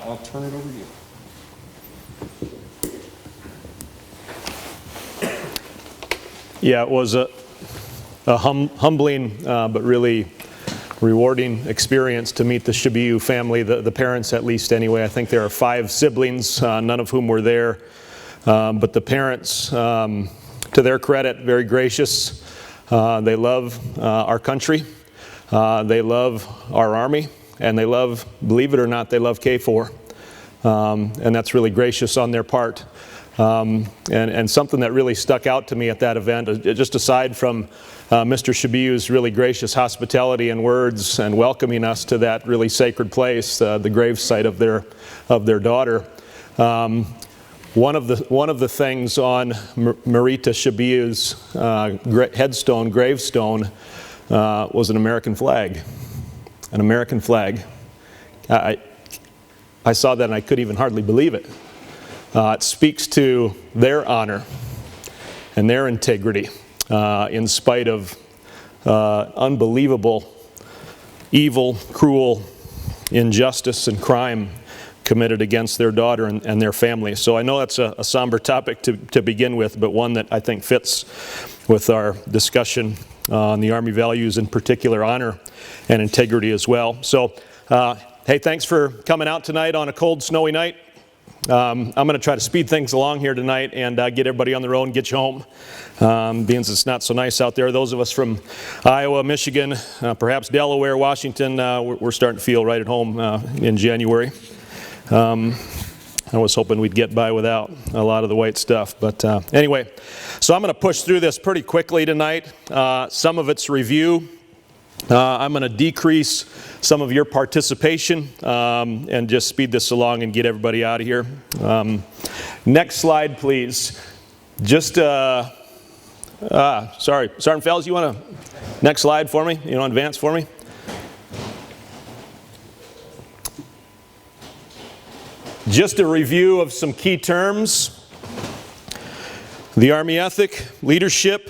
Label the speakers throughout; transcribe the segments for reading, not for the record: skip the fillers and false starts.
Speaker 1: I'll turn it over to you.
Speaker 2: Yeah, it was a humbling but really rewarding experience to meet the Shabiu family, the parents at least anyway. I think there are 5 siblings, none of whom were there. But the parents, to their credit, very gracious. They love our country. They love our Army. And they love, believe it or not, they love KFOR. And that's really gracious on their part. And something that really stuck out to me at that event, just aside from Mr. Shabiu's really gracious hospitality and words and welcoming us to that really sacred place, the gravesite of their daughter. One of the things on Marita Shabiu's headstone, gravestone, was an American flag. An American flag. I saw that and I couldn't even hardly believe it. It speaks to their honor and their integrity in spite of unbelievable evil, cruel injustice and crime committed against their daughter and their family. So I know that's a somber topic to begin with, but one that I think fits with our discussion on the Army values, in particular honor and integrity as well. So hey, thanks for coming out tonight on a cold, snowy night. I'm going to try to speed things along here tonight and get everybody on the road and get you home. Being it's not so nice out there, those of us from Iowa, Michigan, perhaps Delaware, Washington, we're starting to feel right at home in January. I was hoping we'd get by without a lot of the white stuff. But anyway, so I'm going to push through this pretty quickly tonight. Some of it's review. I'm going to decrease some of your participation and just speed this along and get everybody out of here. Next slide, please. Just, sorry, Sergeant Fells, you want to, next slide for me? You know, advance for me? Just a review of some key terms. The Army ethic, leadership,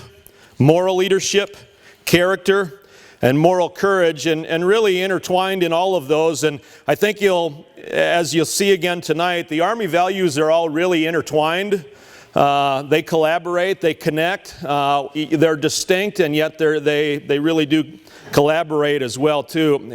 Speaker 2: moral leadership, character, and moral courage, and really intertwined in all of those. And I think as you'll see again tonight, the Army values are all really intertwined. They collaborate, they connect. They're distinct, and yet they really do collaborate as well too.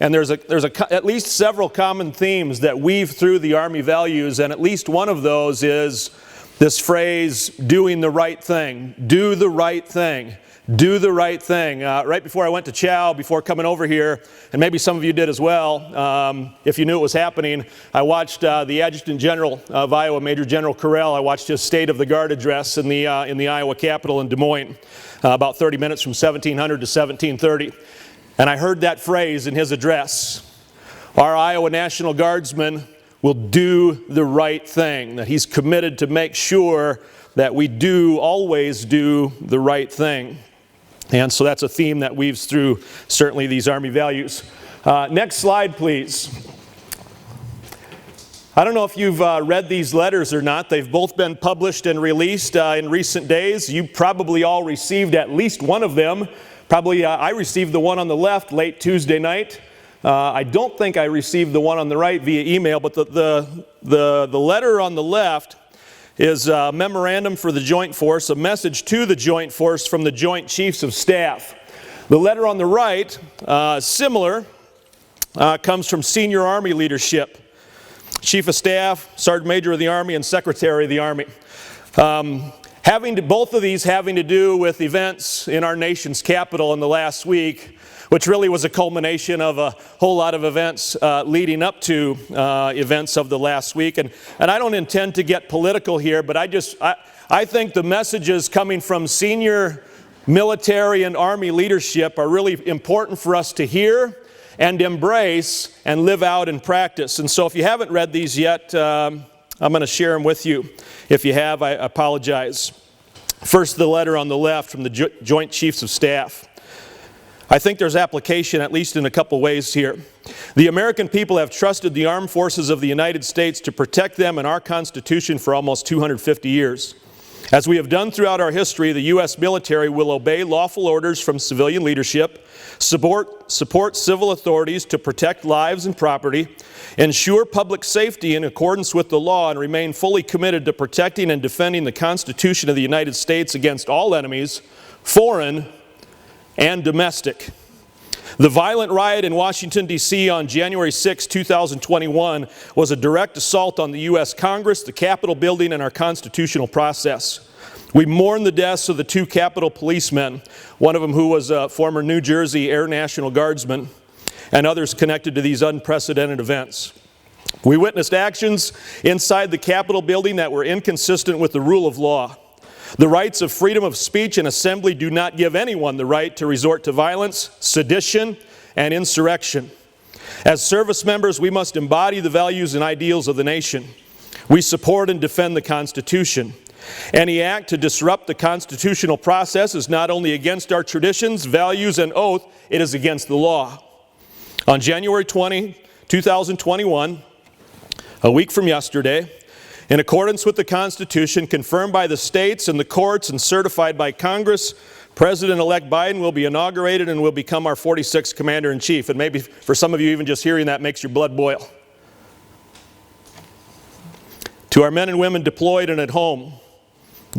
Speaker 2: And there's at least several common themes that weave through the Army values, and at least one of those is this phrase, doing the right thing. Do the right thing. Do the right thing. Right before I went to Chow, before coming over here, and maybe some of you did as well, if you knew it was happening, I watched the Adjutant General of Iowa, Major General Correll. I watched his State of the Guard address in the Iowa Capitol in Des Moines, about 30 minutes from 1700 to 1730. And I heard that phrase in his address. Our Iowa National Guardsmen will do the right thing, that he's committed to make sure that we always do the right thing. And so that's a theme that weaves through certainly these Army values. Next slide, please. I don't know if you've read these letters or not. They've both been published and released in recent days. You probably all received at least one of them. Probably I received the one on the left late Tuesday night. I don't think I received the one on the right via email, but the letter on the left is a memorandum for the Joint Force, a message to the Joint Force from the Joint Chiefs of Staff. The letter on the right, similar, comes from senior Army leadership. Chief of Staff, Sergeant Major of the Army, and Secretary of the Army. Both of these having to do with events in our nation's capital in the last week, which really was a culmination of a whole lot of events leading up to events of the last week. And I don't intend to get political here, but I think the messages coming from senior military and Army leadership are really important for us to hear and embrace and live out in practice. And so if you haven't read these yet, I'm going to share them with you. If you have, I apologize. First, the letter on the left from the Joint Chiefs of Staff. I think there's application, at least in a couple ways here. The American people have trusted the armed forces of the United States to protect them and our Constitution for almost 250 years. As we have done throughout our history, the U.S. military will obey lawful orders from civilian leadership, support civil authorities to protect lives and property, ensure public safety in accordance with the law, and remain fully committed to protecting and defending the Constitution of the United States against all enemies, foreign and domestic. The violent riot in Washington, D.C. on January 6, 2021 was a direct assault on the U.S. Congress, the Capitol building, and our constitutional process. We mourn the deaths of the two Capitol policemen, one of them who was a former New Jersey Air National Guardsman, and others connected to these unprecedented events. We witnessed actions inside the Capitol building that were inconsistent with the rule of law. The rights of freedom of speech and assembly do not give anyone the right to resort to violence, sedition, and insurrection. As service members, we must embody the values and ideals of the nation. We support and defend the Constitution. Any act to disrupt the constitutional process is not only against our traditions, values, and oath, it is against the law. On January 20, 2021, a week from yesterday, in accordance with the Constitution, confirmed by the states and the courts and certified by Congress, President-elect Biden will be inaugurated and will become our 46th Commander-in-Chief. And maybe for some of you, even just hearing that makes your blood boil. To our men and women deployed and at home,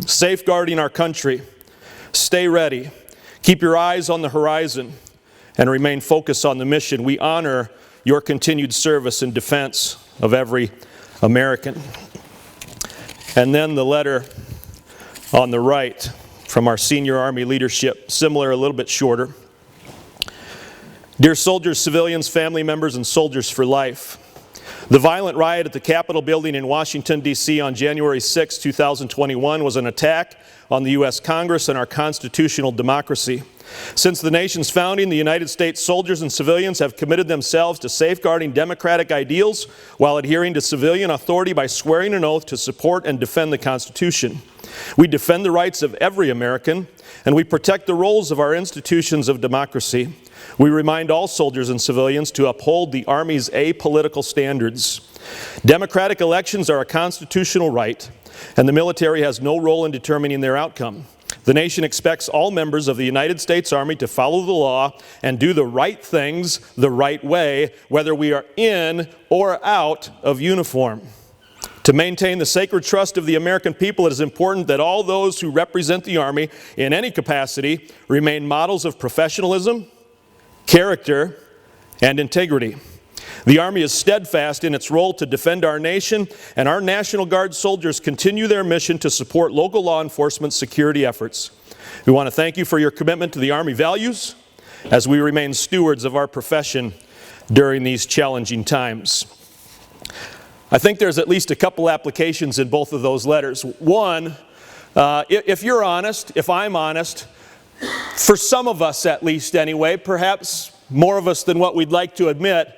Speaker 2: safeguarding our country, stay ready, keep your eyes on the horizon, and remain focused on the mission. We honor your continued service and defense of every American. And then the letter on the right from our senior Army leadership, similar, a little bit shorter. Dear soldiers, civilians, family members, and soldiers for life. The violent riot at the Capitol building in Washington, D.C. on January 6, 2021 was an attack on the U.S. Congress and our constitutional democracy. Since the nation's founding, the United States soldiers and civilians have committed themselves to safeguarding democratic ideals while adhering to civilian authority by swearing an oath to support and defend the Constitution. We defend the rights of every American, and we protect the roles of our institutions of democracy. We remind all soldiers and civilians to uphold the Army's apolitical standards. Democratic elections are a constitutional right, and the military has no role in determining their outcome. The nation expects all members of the United States Army to follow the law and do the right things the right way, whether we are in or out of uniform. To maintain the sacred trust of the American people, it is important that all those who represent the Army in any capacity remain models of professionalism, character, and integrity. The Army is steadfast in its role to defend our nation, and our National Guard soldiers continue their mission to support local law enforcement security efforts. We want to thank you for your commitment to the Army values as we remain stewards of our profession during these challenging times. I think there's at least a couple applications in both of those letters. One, if you're honest, if I'm honest, for some of us at least anyway, perhaps more of us than what we'd like to admit,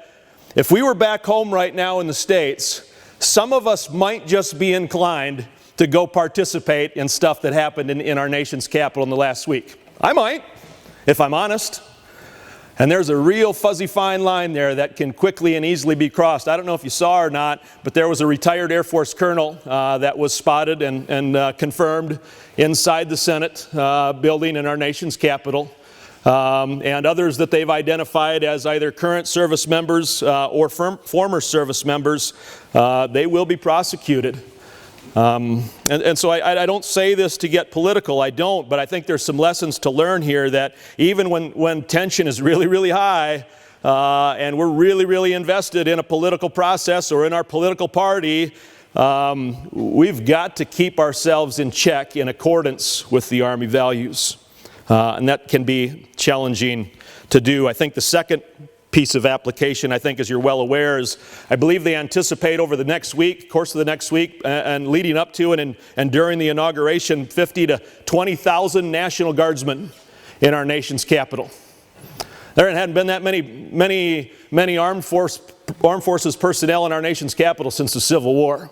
Speaker 2: if we were back home right now in the States, some of us might just be inclined to go participate in stuff that happened in our nation's capital in the last week. I might, if I'm honest. And there's a real fuzzy fine line there that can quickly and easily be crossed. I don't know if you saw or not, but there was a retired Air Force colonel that was spotted and confirmed inside the Senate building in our nation's capital. And others that they've identified as either current service members or former service members, they will be prosecuted. And so I don't say this to get political, I don't, but I think there's some lessons to learn here that even when tension is really, really high and we're really, really invested in a political process or in our political party, we've got to keep ourselves in check in accordance with the Army values. And that can be challenging to do. I think the second piece of application, I think, as you're well aware, is I believe they anticipate over the next week, course of the next week, and leading up to and during the inauguration, 50 to 20,000 National Guardsmen in our nation's capital. There hadn't been that many armed forces personnel in our nation's capital since the Civil War.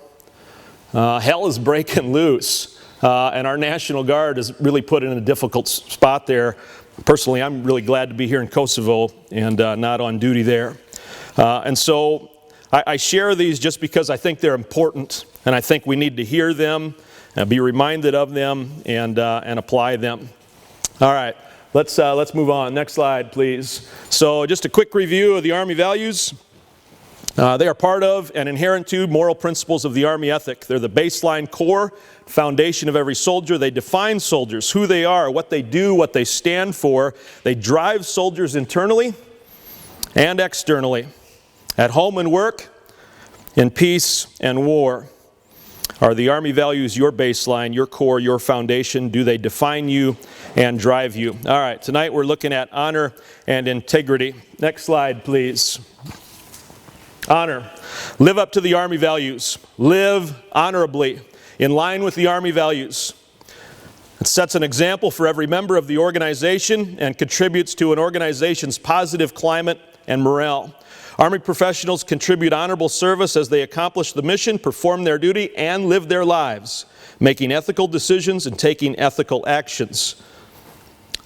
Speaker 2: Hell is breaking loose. And our National Guard is really put in a difficult spot there. Personally, I'm really glad to be here in Kosovo and not on duty there. And so I share these just because I think they're important, and I think we need to hear them be reminded of them, and apply them. All right, let's move on. Next slide, please. So just a quick review of the Army values. They are part of and inherent to moral principles of the Army ethic. They're the baseline core foundation of every soldier. They define soldiers, who they are, what they do, what they stand for. They drive soldiers internally and externally, at home and work, in peace and war. Are the Army values your baseline, your core, your foundation? Do they define you and drive you? All right, tonight we're looking at honor and integrity. Next slide, please. Honor. Live up to the Army values. Live honorably, in line with the Army values. It sets an example for every member of the organization and contributes to an organization's positive climate and morale. Army professionals contribute honorable service as they accomplish the mission, perform their duty, and live their lives, making ethical decisions and taking ethical actions.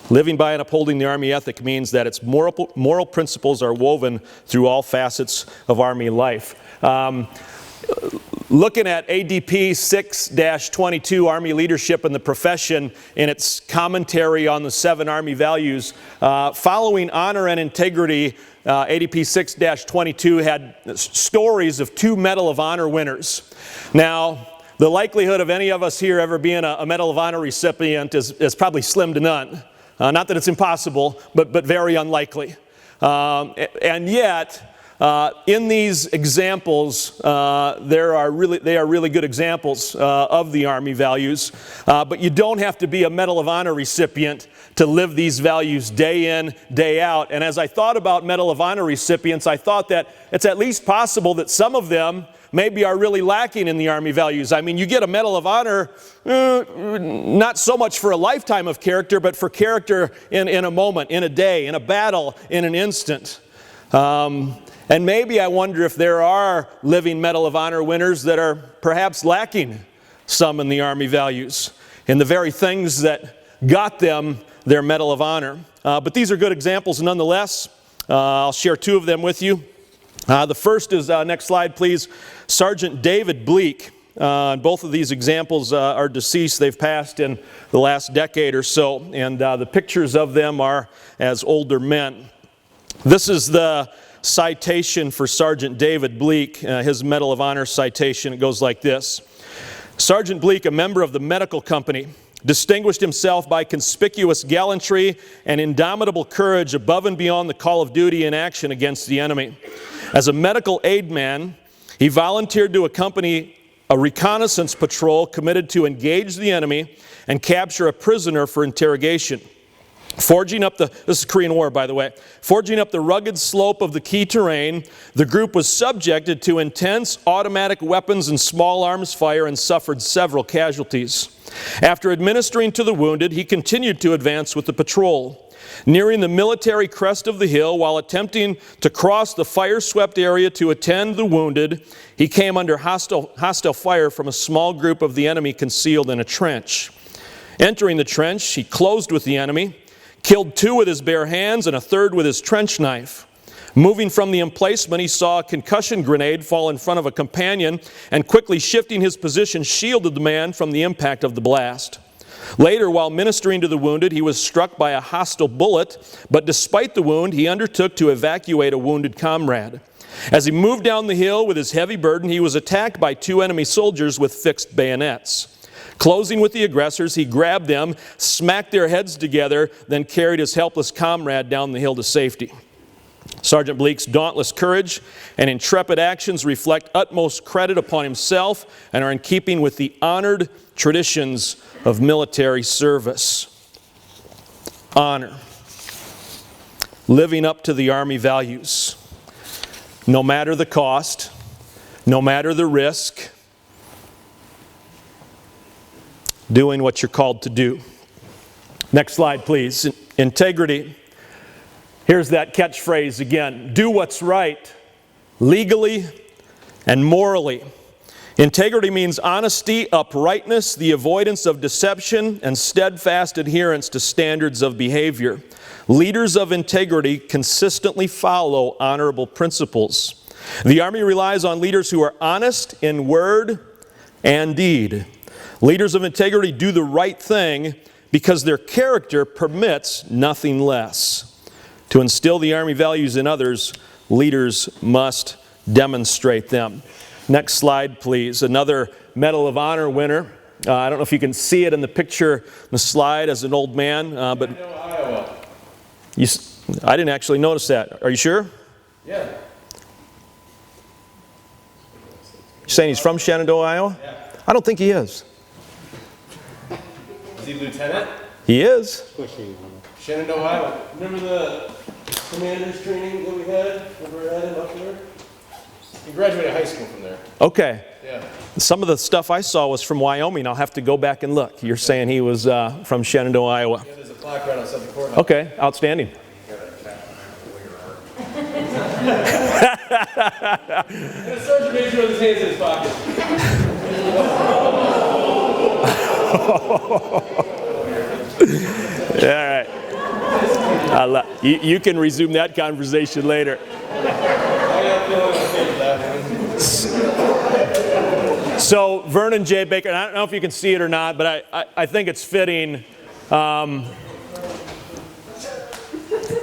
Speaker 2: Living by and upholding the Army ethic means that its moral principles are woven through all facets of Army life. Looking at ADP 6-22, Army Leadership and the Profession, in its commentary on the 7 Army values, following honor and integrity, ADP 6-22 had stories of 2 Medal of Honor winners. Now, the likelihood of any of us here ever being a Medal of Honor recipient is probably slim to none. Not that it's impossible, but very unlikely. And yet, in these examples, they are really good examples of the Army values. But you don't have to be a Medal of Honor recipient to live these values day in, day out. And as I thought about Medal of Honor recipients, I thought that it's at least possible that some of them maybe are really lacking in the Army values. I mean, you get a Medal of Honor, not so much for a lifetime of character, but for character in a moment, in a day, in a battle, in an instant. And maybe I wonder if there are living Medal of Honor winners that are perhaps lacking some in the Army values, in the very things that got them their Medal of Honor. But these are good examples nonetheless. I'll share 2 of them with you. The first is, next slide please, Sergeant David Bleak. Both of these examples are deceased. They've passed in the last decade or so, and the pictures of them are as older men. This is the citation for Sergeant David Bleak, his Medal of Honor citation. It goes like this. Sergeant Bleak, a member of the medical company, distinguished himself by conspicuous gallantry and indomitable courage above and beyond the call of duty in action against the enemy. As a medical aid man, he volunteered to accompany a reconnaissance patrol committed to engage the enemy and capture a prisoner for interrogation. This is Korean War, by the way. Forging up the rugged slope of the key terrain, the group was subjected to intense automatic weapons and small arms fire and suffered several casualties. After administering to the wounded, he continued to advance with the patrol. Nearing the military crest of the hill, while attempting to cross the fire-swept area to attend the wounded, he came under hostile fire from a small group of the enemy concealed in a trench. Entering the trench, he closed with the enemy, killed 2 with his bare hands and a 3rd with his trench knife. Moving from the emplacement, he saw a concussion grenade fall in front of a companion and quickly shifting his position, shielded the man from the impact of the blast. Later, while ministering to the wounded, he was struck by a hostile bullet, but despite the wound, he undertook to evacuate a wounded comrade. As he moved down the hill with his heavy burden, he was attacked by 2 enemy soldiers with fixed bayonets. Closing with the aggressors, he grabbed them, smacked their heads together, then carried his helpless comrade down the hill to safety. Sergeant Bleak's dauntless courage and intrepid actions reflect utmost credit upon himself and are in keeping with the honored traditions of military service. Honor. Living up to the Army values. No matter the cost, no matter the risk, doing what you're called to do. Next slide, please. Integrity. Here's that catchphrase again. Do what's right, legally and morally. Integrity means honesty, uprightness, the avoidance of deception, and steadfast adherence to standards of behavior. Leaders of integrity consistently follow honorable principles. The Army relies on leaders who are honest in word and deed. Leaders of integrity do the right thing because their character permits nothing less. To instill the Army values in others, leaders must demonstrate them. Next slide, please. Another Medal of Honor winner. I don't know if you can see it in the picture, the slide, as an old man, but
Speaker 1: Iowa.
Speaker 2: I didn't actually notice that. Are you sure?
Speaker 1: Yeah.
Speaker 2: You're saying he's from Shenandoah, Iowa?
Speaker 1: Yeah.
Speaker 2: I don't think he is.
Speaker 1: Is he lieutenant?
Speaker 2: He is.
Speaker 1: Shenandoah, Iowa. Remember the commander's training that we had over at him up there? He graduated high school from there.
Speaker 2: Okay.
Speaker 1: Yeah.
Speaker 2: Some of the stuff I saw was from Wyoming. I'll have to go back and look. You're saying he was from Shenandoah, Iowa.
Speaker 1: Yeah, there's a plaque right outside the courthouse.
Speaker 2: Okay, outstanding.
Speaker 1: And the sergeant major with his hands in his pocket.
Speaker 2: All right. You can resume that conversation later. So Vernon J. Baker, and I don't know if you can see it or not, but I think it's fitting.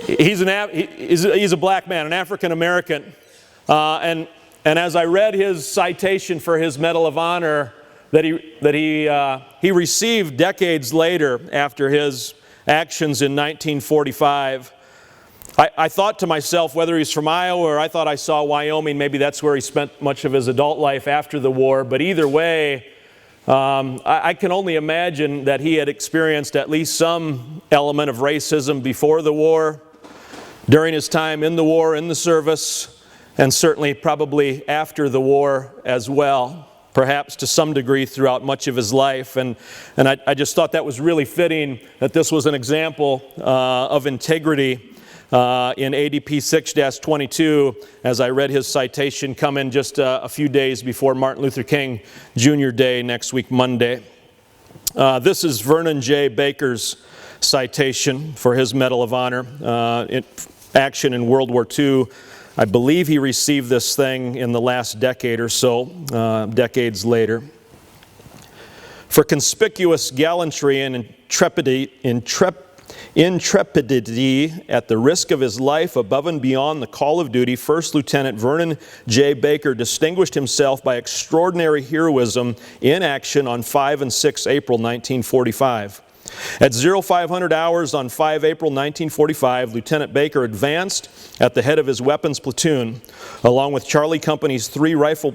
Speaker 2: He's a black man, an African American, and as I read his citation for his Medal of Honor that he received decades later after his actions in 1945, I thought to myself, whether he's from Iowa or I thought I saw Wyoming, maybe that's where he spent much of his adult life after the war. But either way, I can only imagine that he had experienced at least some element of racism before the war, during his time in the war, in the service, and certainly probably after the war as well, perhaps to some degree throughout much of his life. And I just thought that was really fitting, that this was an example of integrity in ADP 6-22, as I read his citation come in just a few days before Martin Luther King Jr. Day next week, Monday. This is Vernon J. Baker's citation for his Medal of Honor in action in World War II. I believe he received this thing in the last decade or so, decades later. For conspicuous gallantry and intrepidity at the risk of his life above and beyond the call of duty, First Lieutenant Vernon J. Baker distinguished himself by extraordinary heroism in action on 5 and 6 April 1945. At 0500 hours on 5 April 1945, Lieutenant Baker advanced at the head of his weapons platoon, along with Charlie Company's 3 rifle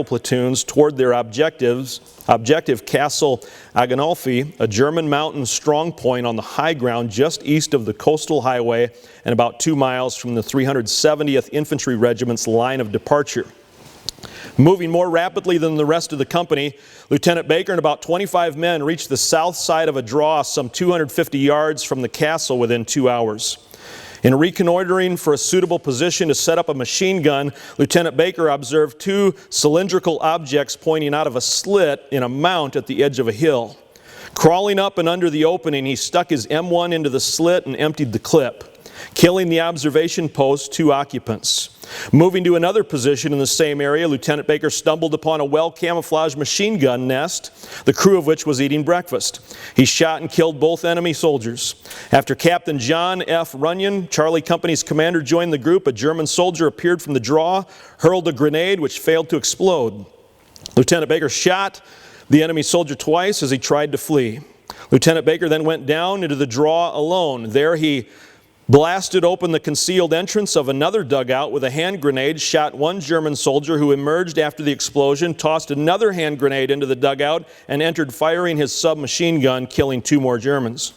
Speaker 2: platoons toward their objective Castle Aganolfi, a German mountain strong point on the high ground just east of the coastal highway and about 2 miles from the 370th Infantry Regiment's line of departure. Moving more rapidly than the rest of the company, Lieutenant Baker and about 25 men reached the south side of a draw some 250 yards from the castle within 2 hours. In reconnoitering for a suitable position to set up a machine gun, Lieutenant Baker observed 2 cylindrical objects pointing out of a slit in a mount at the edge of a hill. Crawling up and under the opening, he stuck his M1 into the slit and emptied the clip, killing the observation post 2 occupants. Moving to another position in the same area, Lieutenant Baker stumbled upon a well-camouflaged machine gun nest, the crew of which was eating breakfast. He shot and killed both enemy soldiers. After Captain John F. Runyon, Charlie Company's commander, joined the group, a German soldier appeared from the draw, hurled a grenade which failed to explode. Lieutenant Baker shot the enemy soldier twice as he tried to flee. Lieutenant Baker then went down into the draw alone. There he blasted open the concealed entrance of another dugout with a hand grenade, shot 1 German soldier who emerged after the explosion, tossed another hand grenade into the dugout, and entered firing his submachine gun, killing 2 more Germans.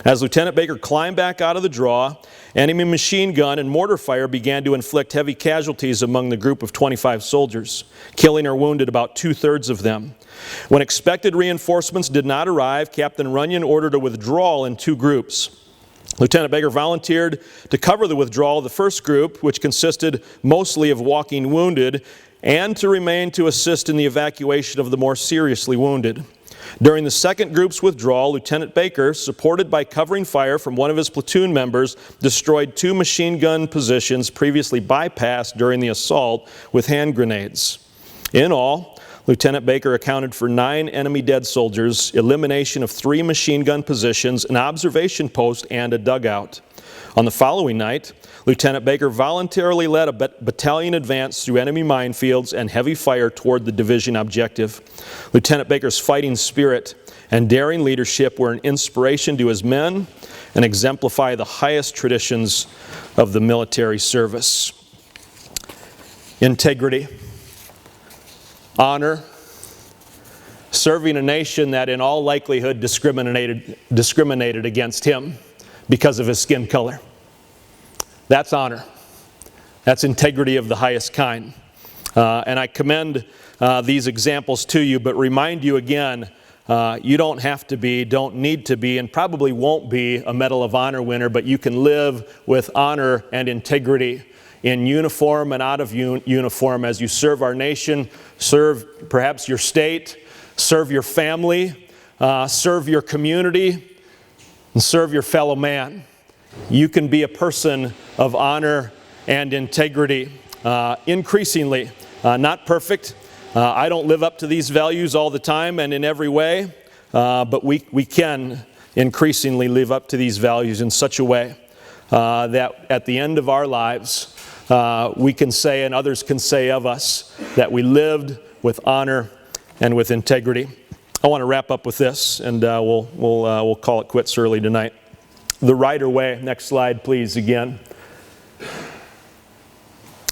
Speaker 2: As Lieutenant Baker climbed back out of the draw, enemy machine gun and mortar fire began to inflict heavy casualties among the group of 25 soldiers, killing or wounded about 2/3 of them. When expected reinforcements did not arrive, Captain Runyon ordered a withdrawal in 2 groups. Lieutenant Baker volunteered to cover the withdrawal of the first group, which consisted mostly of walking wounded, and to remain to assist in the evacuation of the more seriously wounded. During the second group's withdrawal, Lieutenant Baker, supported by covering fire from one of his platoon members, destroyed 2 machine gun positions previously bypassed during the assault with hand grenades. In all, Lieutenant Baker accounted for 9 enemy dead soldiers, elimination of 3 machine gun positions, an observation post, and a dugout. On the following night, Lieutenant Baker voluntarily led a battalion advance through enemy minefields and heavy fire toward the division objective. Lieutenant Baker's fighting spirit and daring leadership were an inspiration to his men and exemplify the highest traditions of the military service. Integrity, honor, serving a nation that in all likelihood discriminated against him because of his skin color. That's honor. That's integrity of the highest kind. And I commend these examples to you, but remind you again, you don't have to be, don't need to be, and probably won't be a Medal of Honor winner, but you can live with honor and integrity in uniform and out of uniform as you serve our nation, serve perhaps your state, serve your family, serve your community, and serve your fellow man. You can be a person of honor and integrity. Increasingly, not perfect. I don't live up to these values all the time and in every way, but we can increasingly live up to these values in such a way that at the end of our lives, we can say and others can say of us that we lived with honor and with integrity. I want to wrap up with this, and we'll call it quits early tonight. The Rider Way. Next slide, please, again.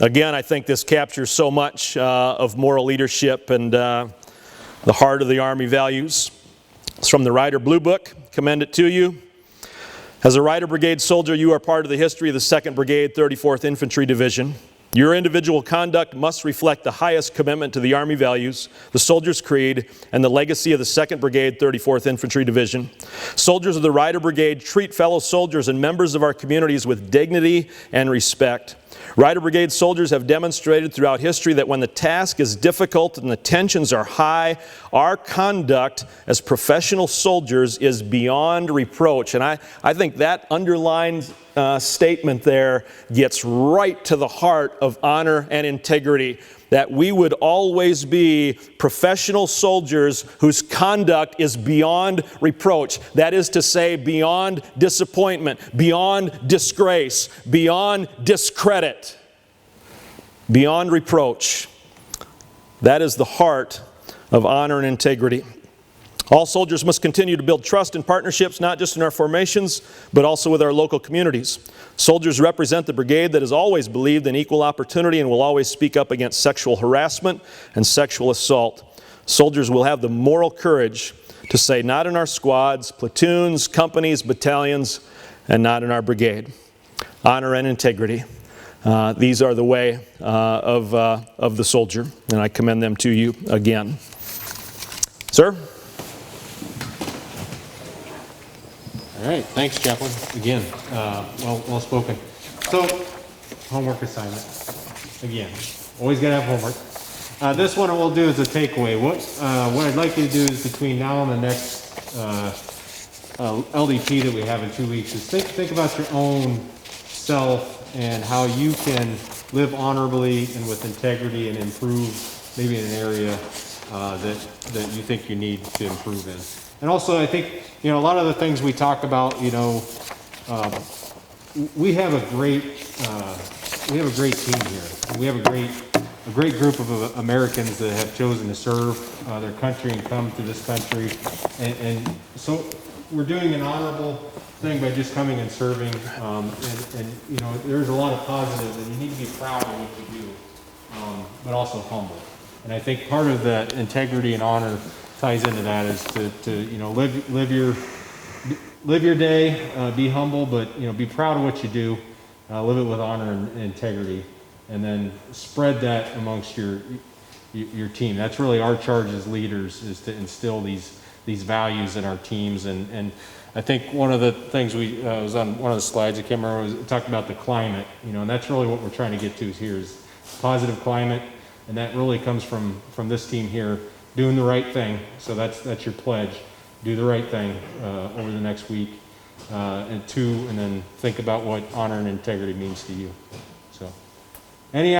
Speaker 2: Again, I think this captures so much of moral leadership and the heart of the Army values. It's from the Rider Blue Book. Commend it to you. As a Rider Brigade soldier, you are part of the history of the 2nd Brigade, 34th Infantry Division. Your individual conduct must reflect the highest commitment to the Army values, the soldier's creed, and the legacy of the 2nd Brigade, 34th Infantry Division. Soldiers of the Rider Brigade treat fellow soldiers and members of our communities with dignity and respect. Rider Brigade soldiers have demonstrated throughout history that when the task is difficult and the tensions are high, our conduct as professional soldiers is beyond reproach. And I think that underlined statement there gets right to the heart of honor and integrity, that we would always be professional soldiers whose conduct is beyond reproach. That is to say, beyond disappointment, beyond disgrace, beyond discredit, beyond reproach. That is the heart of honor and integrity. All soldiers must continue to build trust and partnerships, not just in our formations, but also with our local communities. Soldiers represent the brigade that has always believed in equal opportunity and will always speak up against sexual harassment and sexual assault. Soldiers will have the moral courage to say not in our squads, platoons, companies, battalions, and not in our brigade. Honor and integrity. These are the way of the soldier, and I commend them to you again. Sir?
Speaker 3: All right, thanks, Chaplain. Again, well spoken. So, homework assignment. Again, always gotta have homework. This one we'll do is a takeaway. What I'd like you to do is between now and the next LDP that we have in 2 weeks is think about your own self and how you can live honorably and with integrity and improve maybe in an area that you think you need to improve in. And also, I think, a lot of the things we talk about, we have a great team here. We have a great group of Americans that have chosen to serve their country and come to this country. And so we're doing an honorable thing by just coming and serving. And there's a lot of positives, and you need to be proud of what you do, but also humble. And I think part of the integrity and honor ties into that is to live your day, be humble, but be proud of what you do, live it with honor and integrity, and then spread that amongst your team. That's really our charge as leaders, is to instill these values in our teams. And I think one of the things was on one of the slides, I can't remember, was talking about the climate, and that's really what we're trying to get to here is positive climate, and that really comes from this team here. Doing the right thing, so that's your pledge. Do the right thing over the next week, and then think about what honor and integrity means to you. So, any